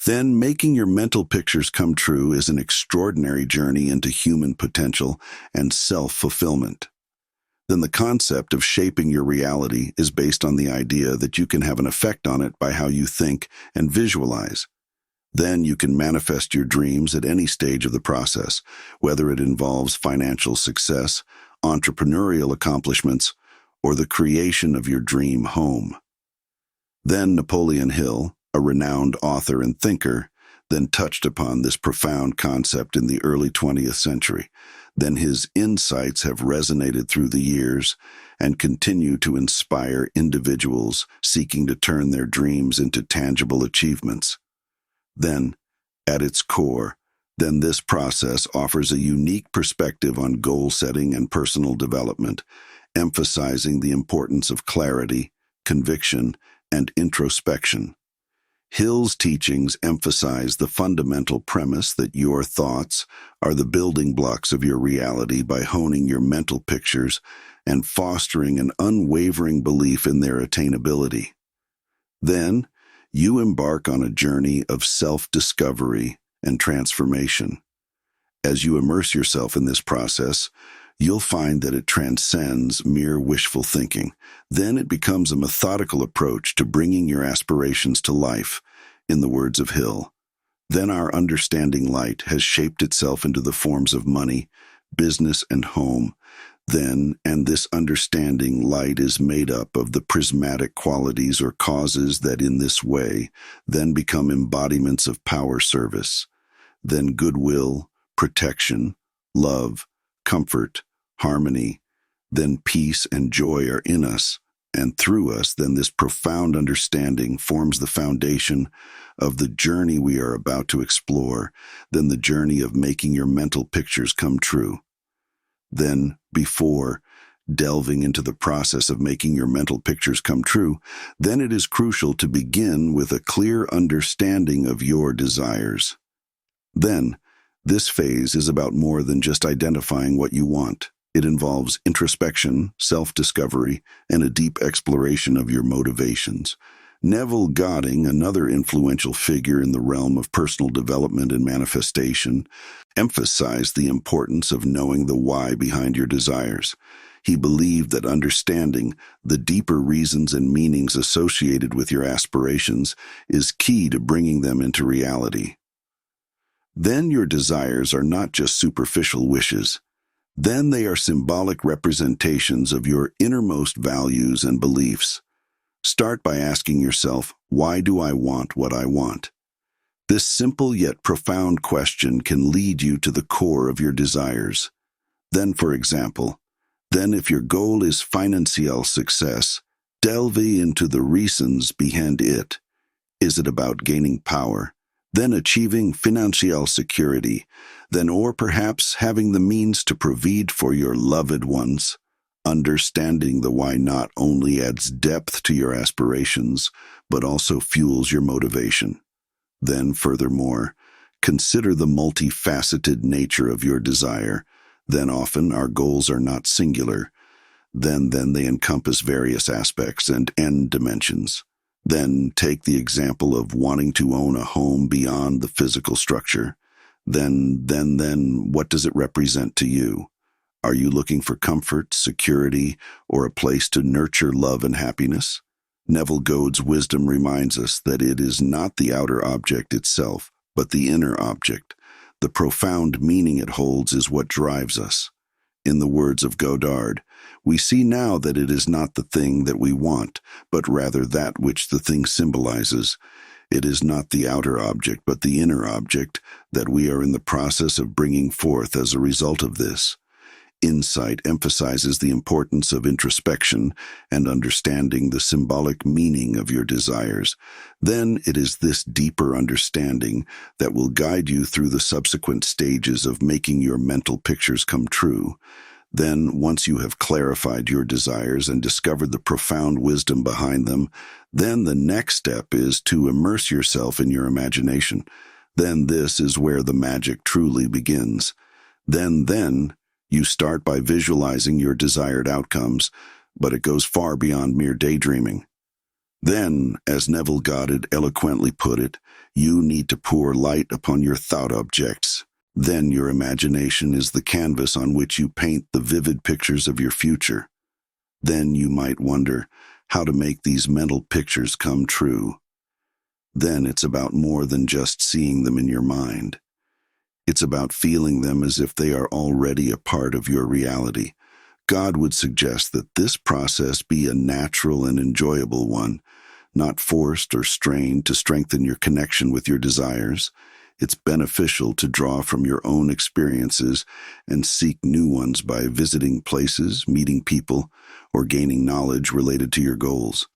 Then making your mental pictures come true is an extraordinary journey into human potential and self-fulfillment. Then the concept of shaping your reality is based on the idea that you can have an effect on it by how you think and visualize. Then you can manifest your dreams at any stage of the process, whether it involves financial success, entrepreneurial accomplishments, or the creation of your dream home. Then Napoleon Hill, a renowned author and thinker, then touched upon this profound concept in the early 20th century. Then his insights have resonated through the years and continue to inspire individuals seeking to turn their dreams into tangible achievements. Then, at its core, this process offers a unique perspective on goal setting and personal development, emphasizing the importance of clarity, conviction, and introspection. Hill's teachings emphasize the fundamental premise that your thoughts are the building blocks of your reality by honing your mental pictures and fostering an unwavering belief in their attainability. Then, you embark on a journey of self-discovery and transformation. As you immerse yourself in this process, you'll find that it transcends mere wishful thinking. Then it becomes a methodical approach to bringing your aspirations to life, in the words of Hill. Then our understanding light has shaped itself into the forms of money, business, and home. And this understanding light is made up of the prismatic qualities or causes that in this way then become embodiments of power service. Then goodwill, protection, love, comfort, harmony, then peace and joy are in us and through us. Then this profound understanding forms the foundation of the journey we are about to explore, then the journey of making your mental pictures come true. Then, before delving into the process of making your mental pictures come true, then it is crucial to begin with a clear understanding of your desires. Then, this phase is about more than just identifying what you want. It involves introspection, self-discovery, and a deep exploration of your motivations. Neville Godding, another influential figure in the realm of personal development and manifestation, emphasized the importance of knowing the why behind your desires. He believed that understanding the deeper reasons and meanings associated with your aspirations is key to bringing them into reality. Then your desires are not just superficial wishes. Then they are symbolic representations of your innermost values and beliefs. Start by asking yourself, why do I want what I want? This simple yet profound question can lead you to the core of your desires. Then, for example, if your goal is financial success, delve into the reasons behind it. Is it about gaining power? Then achieving financial security, or perhaps having the means to provide for your loved ones. Understanding the why not only adds depth to your aspirations, but also fuels your motivation. Then, furthermore, consider the multifaceted nature of your desire. Then often our goals are not singular. Then they encompass various aspects and end dimensions. Then take the example of wanting to own a home beyond the physical structure. Then what does it represent to you? Are you looking for comfort, security, or a place to nurture love and happiness? Neville Godding's wisdom reminds us that it is not the outer object itself, but the inner object. The profound meaning it holds is what drives us. In the words of Godard, we see now that it is not the thing that we want, but rather that which the thing symbolizes. It is not the outer object, but the inner object that we are in the process of bringing forth as a result of this. Insight emphasizes the importance of introspection and understanding the symbolic meaning of your desires. Then it is this deeper understanding that will guide you through the subsequent stages of making your mental pictures come true. Then, once you have clarified your desires and discovered the profound wisdom behind them, then the next step is to immerse yourself in your imagination. Then this is where the magic truly begins. Then you start by visualizing your desired outcomes, but it goes far beyond mere daydreaming. Then, as Neville Goddard eloquently put it, you need to pour light upon your thought objects. Then your imagination is the canvas on which you paint the vivid pictures of your future. Then you might wonder how to make these mental pictures come true. Then it's about more than just seeing them in your mind. It's about feeling them as if they are already a part of your reality. God would suggest that this process be a natural and enjoyable one, not forced or strained to strengthen your connection with your desires. It's beneficial to draw from your own experiences and seek new ones by visiting places, meeting people, or gaining knowledge related to your goals.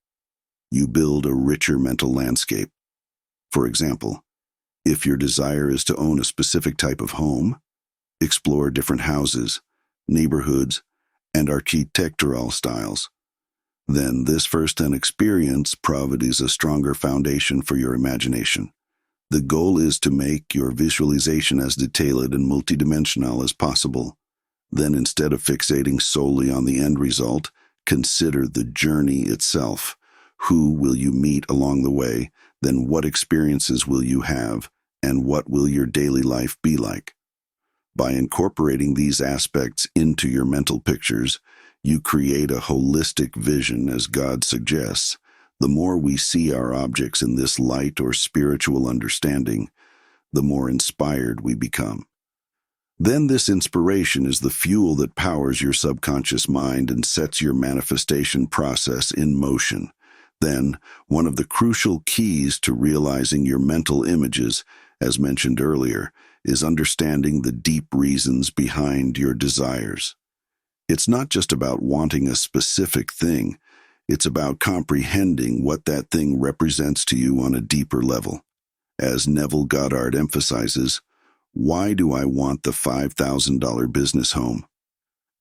You build a richer mental landscape. For example, if your desire is to own a specific type of home, explore different houses, neighborhoods, and architectural styles. Then this first-hand experience provides a stronger foundation for your imagination. The goal is to make your visualization as detailed and multidimensional as possible. Then instead of fixating solely on the end result, consider the journey itself. Who will you meet along the way? Then what experiences will you have? And what will your daily life be like? By incorporating these aspects into your mental pictures, you create a holistic vision as God suggests. The more we see our objects in this light or spiritual understanding, the more inspired we become. Then this inspiration is the fuel that powers your subconscious mind and sets your manifestation process in motion. Then, one of the crucial keys to realizing your mental images, as mentioned earlier, is understanding the deep reasons behind your desires. It's not just about wanting a specific thing. It's about comprehending what that thing represents to you on a deeper level. As Neville Goddard emphasizes, why do I want the $5,000 business home?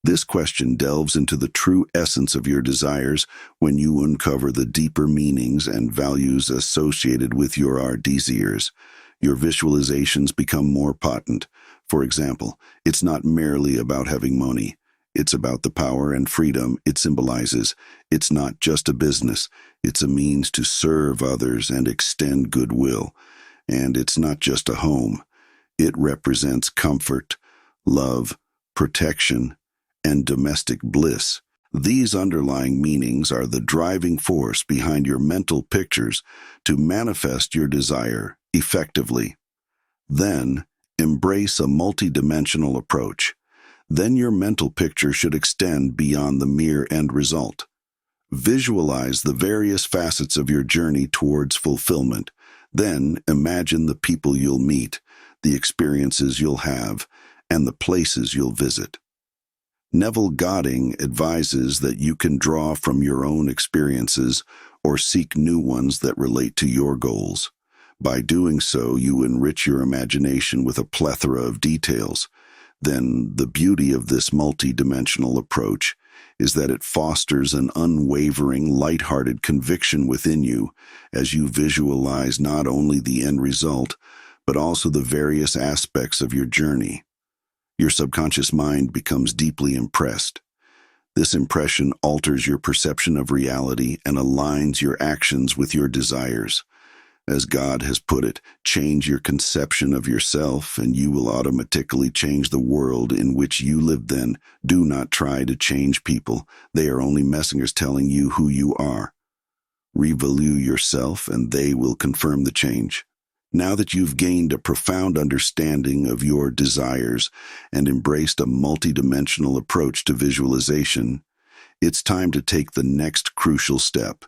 This question delves into the true essence of your desires when you uncover the deeper meanings and values associated with your desires. Your visualizations become more potent. For example, it's not merely about having money. It's about the power and freedom it symbolizes. It's not just a business. It's a means to serve others and extend goodwill. And it's not just a home. It represents comfort, love, protection, and domestic bliss. These underlying meanings are the driving force behind your mental pictures to manifest your desire effectively. Then, embrace a multidimensional approach. Then your mental picture should extend beyond the mere end result. Visualize the various facets of your journey towards fulfillment. Then imagine the people you'll meet, the experiences you'll have, and the places you'll visit. Neville Goddard advises that you can draw from your own experiences or seek new ones that relate to your goals. By doing so, you enrich your imagination with a plethora of details. Then the beauty of this multidimensional approach is that it fosters an unwavering, lighthearted conviction within you as you visualize not only the end result, but also the various aspects of your journey. Your subconscious mind becomes deeply impressed. This impression alters your perception of reality and aligns your actions with your desires. As God has put it, change your conception of yourself and you will automatically change the world in which you live. Then, do not try to change people. They are only messengers telling you who you are. Revalue yourself and they will confirm the change. Now that you've gained a profound understanding of your desires and embraced a multidimensional approach to visualization, it's time to take the next crucial step.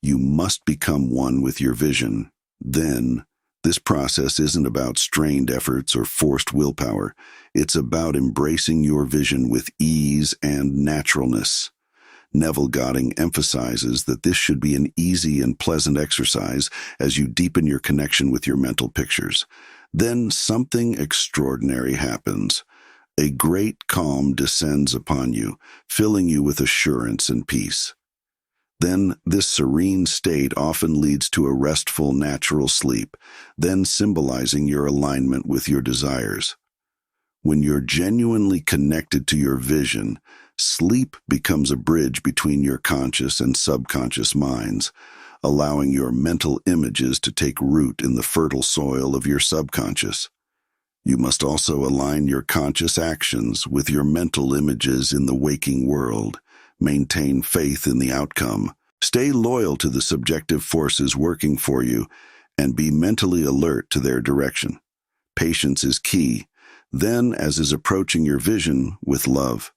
You must become one with your vision. Then, this process isn't about strained efforts or forced willpower. It's about embracing your vision with ease and naturalness. Neville Goddard emphasizes that this should be an easy and pleasant exercise as you deepen your connection with your mental pictures. Then something extraordinary happens. A great calm descends upon you, filling you with assurance and peace. Then this serene state often leads to a restful, natural sleep, then symbolizing your alignment with your desires. When you're genuinely connected to your vision, sleep becomes a bridge between your conscious and subconscious minds, allowing your mental images to take root in the fertile soil of your subconscious. You must also align your conscious actions with your mental images in the waking world. Maintain faith in the outcome. Stay loyal to the subjective forces working for you, and be mentally alert to their direction. Patience is key. Then, as is approaching your vision with love.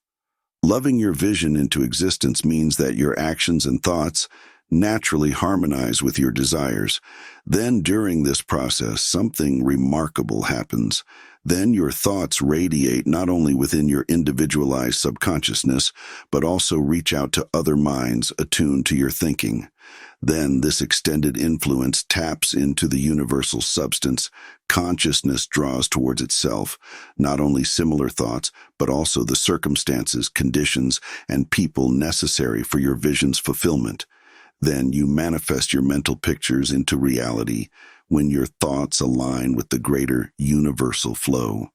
Loving your vision into existence means that your actions and thoughts naturally harmonize with your desires. Then, during this process, something remarkable happens. Then your thoughts radiate not only within your individualized subconsciousness, but also reach out to other minds attuned to your thinking. Then this extended influence taps into the universal substance. Consciousness draws towards itself, not only similar thoughts, but also the circumstances, conditions, and people necessary for your vision's fulfillment. Then you manifest your mental pictures into reality when your thoughts align with the greater universal flow.